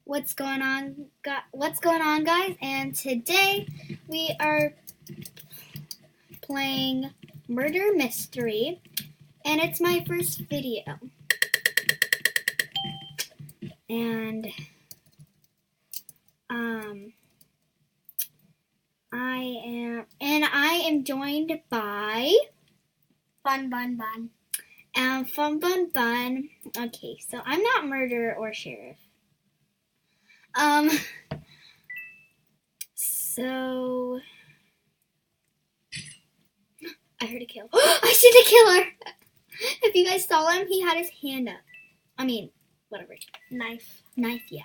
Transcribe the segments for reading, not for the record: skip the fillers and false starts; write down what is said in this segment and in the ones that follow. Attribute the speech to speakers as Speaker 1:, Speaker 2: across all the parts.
Speaker 1: What's going on, guys? And today we are playing Murder Mystery, and it's my first video. And I am joined by
Speaker 2: Fun Bun.
Speaker 1: Fun Bun. Okay, so I'm not murderer or sheriff. So I heard a kill. I see the killer. If you guys saw him, he had his hand up. I mean, whatever.
Speaker 2: Knife,
Speaker 1: yeah.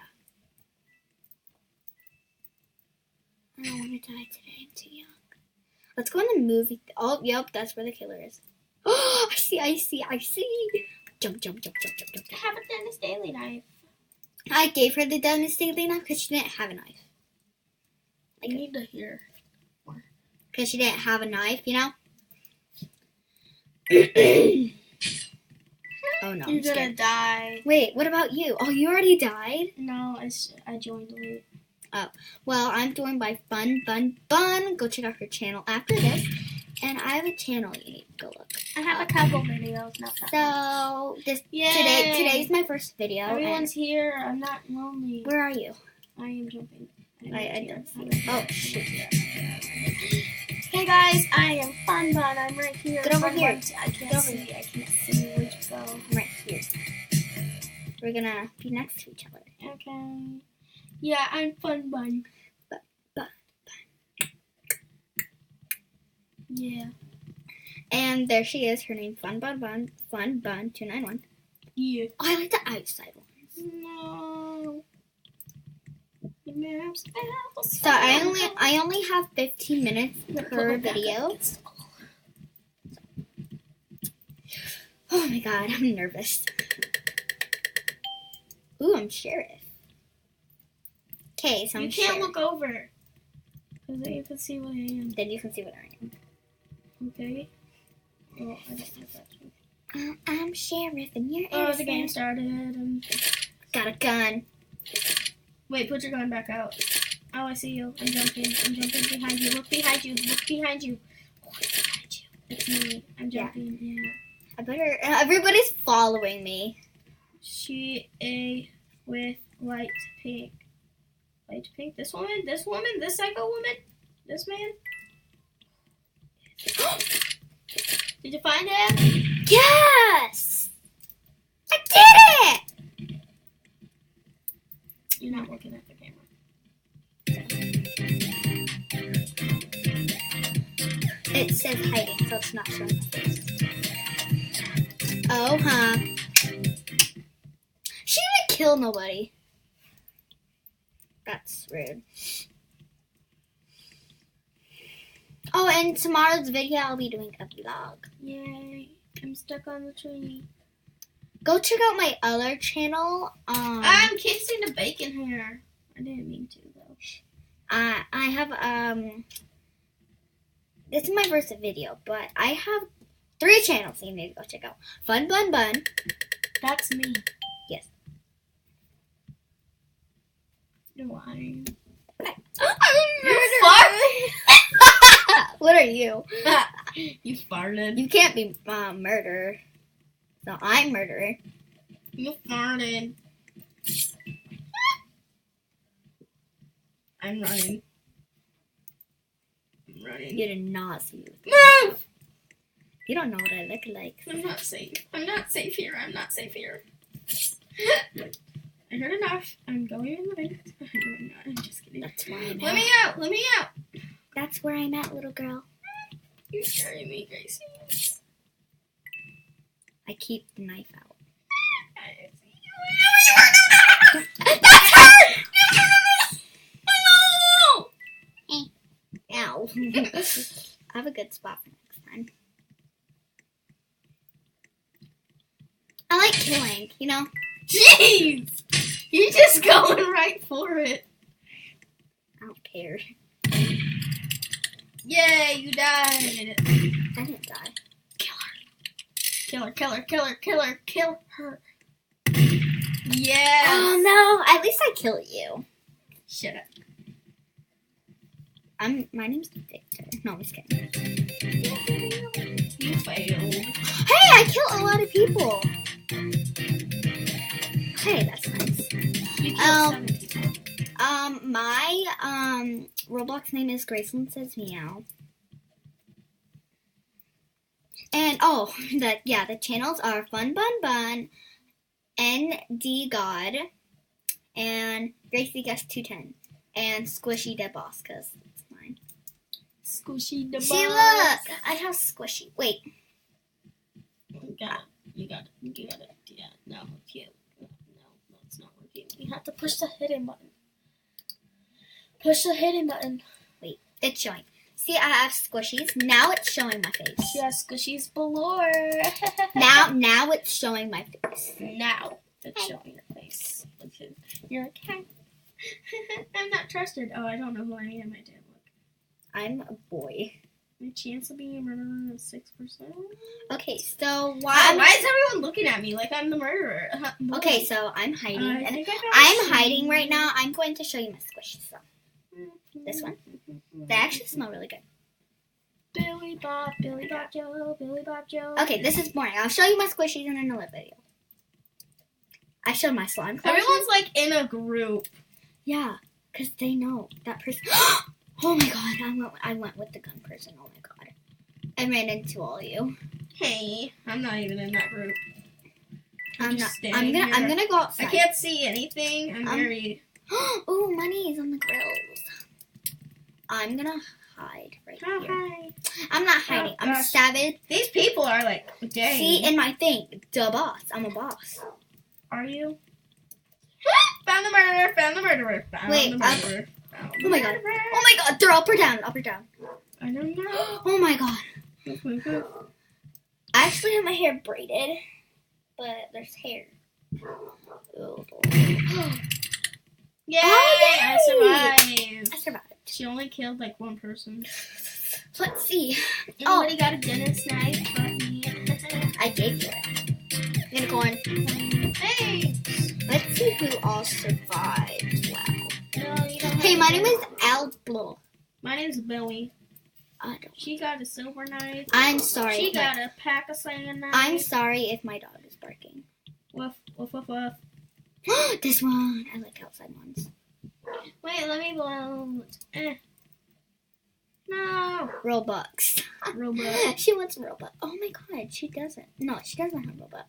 Speaker 1: I don't want to die today. I'm too young. Let's go in the movie. Oh, yep, that's where the killer is. Oh, I see. Jump.
Speaker 2: I have a Dennis Daily knife.
Speaker 1: I gave her the Dennis Daily knife because she didn't have a knife.
Speaker 2: I need to hear more.
Speaker 1: Because she didn't have a knife, you know? Oh, no,
Speaker 2: You're
Speaker 1: I'm scared.
Speaker 2: gonna die.
Speaker 1: Wait, what about you? Oh, you already died?
Speaker 2: No, I joined late.
Speaker 1: Oh, well, I'm joined by Fun Bun. Go check out her channel after this. And I have a channel you need to go look.
Speaker 2: I have a couple videos, not that much.
Speaker 1: So, today's my first video.
Speaker 2: Everyone's here. I'm not lonely.
Speaker 1: Where are you?
Speaker 2: I am jumping.
Speaker 1: I don't see. Oh, shoot.
Speaker 2: Hey guys, I am Fun Bun. I'm right here.
Speaker 1: Get over here.
Speaker 2: I can't see. Where'd you go?
Speaker 1: I'm right here. We're gonna be next to each other.
Speaker 2: Okay. Yeah, I'm Fun Bun.
Speaker 1: Bun.
Speaker 2: Yeah.
Speaker 1: And there she is. Her name Fun Bun 291.
Speaker 2: Yeah.
Speaker 1: Oh, I like the outside ones.
Speaker 2: No.
Speaker 1: So I only have 15 minutes per video. Oh my god, I'm nervous. Ooh, I'm sheriff. Okay, so I'm
Speaker 2: You can't
Speaker 1: sheriff.
Speaker 2: look over. Because then you can see what I am.
Speaker 1: Then you can see what I am.
Speaker 2: Okay. Well, I don't know that.
Speaker 1: I'm sheriff and you're
Speaker 2: Oh,
Speaker 1: innocent.
Speaker 2: the game started.
Speaker 1: Got a gun.
Speaker 2: Wait, put your gun back out. Oh, I see you. I'm jumping behind you. Look behind you. It's me. I'm jumping. Yeah.
Speaker 1: I better. Everybody's following me.
Speaker 2: She a with light pink. Light pink. This woman. This psycho woman. This man. Did you find him?
Speaker 1: Yes! I did it!
Speaker 2: You're not looking at the camera.
Speaker 1: It says hiding, so it's not showing the face. Oh, huh. She didn't kill nobody. That's rude. Oh, and tomorrow's video, I'll be doing a vlog.
Speaker 2: Yay. I'm stuck on the tree.
Speaker 1: Go check out my other channel.
Speaker 2: I'm kissing the bacon hair. I didn't mean to, though.
Speaker 1: I have, this is my first video, but I have 3 channels you need to go check out. Fun Bun.
Speaker 2: That's me.
Speaker 1: Yes.
Speaker 2: You're lying.
Speaker 1: What are you?
Speaker 2: You farted.
Speaker 1: You can't be murderer. So I'm murderer.
Speaker 2: You farted. I'm running.
Speaker 1: You did not see me.
Speaker 2: Move!
Speaker 1: You don't know what I look like.
Speaker 2: I'm not safe. I'm not safe here. I heard enough. I'm going in the bank. No, I'm just kidding.
Speaker 1: That's where I'm
Speaker 2: Let
Speaker 1: at.
Speaker 2: me out.
Speaker 1: That's where I'm at, little girl.
Speaker 2: You're scaring me, Gracie.
Speaker 1: I keep the knife out.
Speaker 2: I see you.
Speaker 1: That's her!
Speaker 2: No!
Speaker 1: Ow. I have a good spot for next time. I like killing, you know?
Speaker 2: Jeez! You're just going right for it.
Speaker 1: I don't care.
Speaker 2: Yay, you died.
Speaker 1: I didn't die.
Speaker 2: Kill her. Kill her. Yes.
Speaker 1: Oh no! At least I kill you.
Speaker 2: Shut up.
Speaker 1: My name's Victor. No, I'm just kidding.
Speaker 2: You failed.
Speaker 1: Hey, I kill a lot of people. Hey, that's nice.
Speaker 2: You killed 7 people.
Speaker 1: My Roblox name is Graceland Says Meow. And the channels are Fun Bun Bun, ND God, and Gracie Guest 210, and Squishy Dead Boss, because it's mine.
Speaker 2: Squishy the
Speaker 1: See, look, I have Squishy. Wait.
Speaker 2: You got it. Yeah, no, cute. No, that's not working. You have to push the hidden button. Push the hidden button.
Speaker 1: Wait, it's showing. See, I have squishies. Now it's showing my face.
Speaker 2: She has squishies galore.
Speaker 1: now it's showing my face.
Speaker 2: Now it's showing your face. Okay. You're a cat. I'm not trusted. Oh, I don't know who I am. I did look.
Speaker 1: I'm a boy.
Speaker 2: My chance of being a murderer is 6%.
Speaker 1: Okay, so why
Speaker 2: is everyone looking at me like I'm the murderer?
Speaker 1: Okay, so I'm hiding.
Speaker 2: I'm
Speaker 1: hiding right now. I'm going to show you my squishies. So. This one. They actually smell really good.
Speaker 2: Billy Bob Joe, Billy Bob Joe.
Speaker 1: Okay, this is boring. I'll show you my squishies in another video. I showed my slime collection.
Speaker 2: Everyone's like in a group.
Speaker 1: Yeah, because they know that person. Oh my god, I went with the gun person. Oh my god. I ran into all of you.
Speaker 2: Hey, I'm not even in that group.
Speaker 1: I'm gonna go outside.
Speaker 2: I can't see anything. I'm very.
Speaker 1: Ooh, money's on the grills. I'm gonna hide right here.
Speaker 2: Hi.
Speaker 1: I'm not hiding.
Speaker 2: Oh,
Speaker 1: I'm stabbing.
Speaker 2: These people are like, dang.
Speaker 1: See, in my thing, the boss. I'm a boss.
Speaker 2: Are you? Found the murderer. Found the murderer. Found the murderer.
Speaker 1: Oh my god. Oh my god. They're up or down. Up or down.
Speaker 2: I don't know.
Speaker 1: Oh my god. I actually have my hair braided, but there's hair. Oh,
Speaker 2: Yay!
Speaker 1: Oh, yay!
Speaker 2: I survived.
Speaker 1: I survived.
Speaker 2: She only killed like one person.
Speaker 1: Let's see.
Speaker 2: Anybody got a dentist knife?
Speaker 1: I gave you it. Unicorn.
Speaker 2: Thanks.
Speaker 1: Let's see who all survived. Wow.
Speaker 2: No, you don't
Speaker 1: Hey, my name is Alblo.
Speaker 2: My name's Billy.
Speaker 1: I don't.
Speaker 2: She got a silver knife.
Speaker 1: I'm sorry.
Speaker 2: She got a pack of sand knife.
Speaker 1: I'm sorry if my dog is barking.
Speaker 2: Woof, woof, woof, woof.
Speaker 1: This one. I like outside ones.
Speaker 2: Wait, let me blow. No.
Speaker 1: Robux.
Speaker 2: Robux.
Speaker 1: She wants Robux. Oh my god, she doesn't. No, she doesn't have Robux.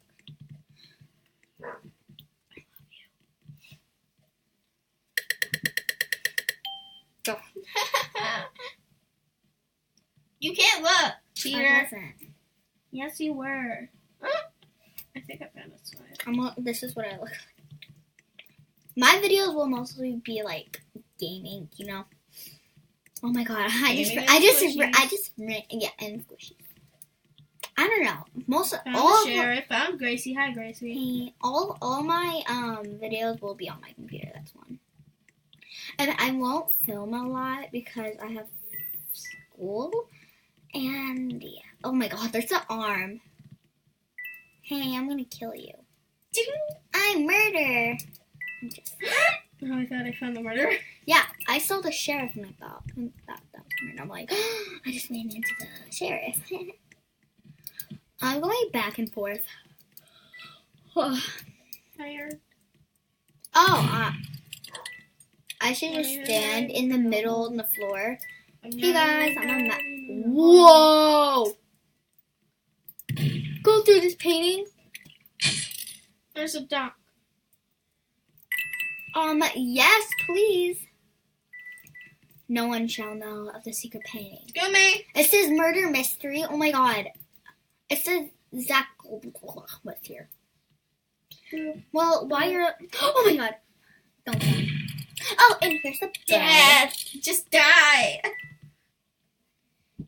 Speaker 1: Go.
Speaker 2: You can't look, cheater.
Speaker 1: I wasn't.
Speaker 2: Yes, you were. I think I found a slide.
Speaker 1: This is what I look like. My videos will mostly be like gaming, you know. Oh my god, I just and squishy. I don't know.
Speaker 2: Found Gracie. Hi, Gracie.
Speaker 1: Hey, all my videos will be on my computer. That's one. And I won't film a lot because I have school. And yeah. Oh my god, there's an arm. Hey, I'm gonna kill you. I'm murder.
Speaker 2: Oh, I thought I found the murderer.
Speaker 1: Yeah, I saw the sheriff and I thought that was murder. I'm like, I just ran into the sheriff. I'm going back and forth.
Speaker 2: Tired.
Speaker 1: Oh, I should just stand in the middle on the floor. Hey guys, I'm on that. Whoa! Go through this painting.
Speaker 2: There's a duck.
Speaker 1: Yes, please. No one shall know of the secret painting.
Speaker 2: Go me.
Speaker 1: It says murder mystery. Oh my god. It says Zach was here. Well, why you're... Oh my god. Don't die. Oh, and here's the
Speaker 2: Death. Just die.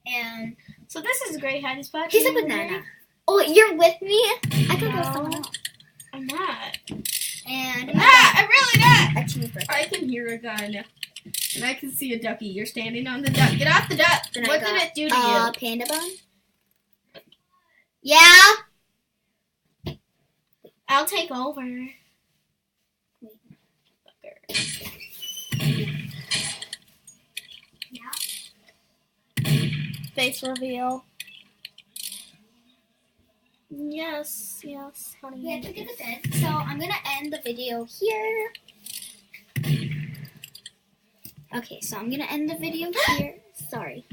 Speaker 1: And
Speaker 2: so this is a great hiding spot.
Speaker 1: he's a banana. Oh, you're with me? I thought that was someone else.
Speaker 2: I'm not.
Speaker 1: And
Speaker 2: I'm really not.
Speaker 1: A cheeseburger.
Speaker 2: I can hear a gun. And I can see a ducky. You're standing on the duck. Get off the duck.
Speaker 1: Then
Speaker 2: What did it do to you?
Speaker 1: Panda bun. Yeah.
Speaker 2: I'll take over. face reveal. Yes, honey.
Speaker 1: We have to get the bed. So I'm gonna end the video here. Okay, so I'm gonna end the video here. Sorry.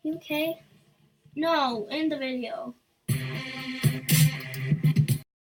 Speaker 1: You okay?
Speaker 2: No, end the video.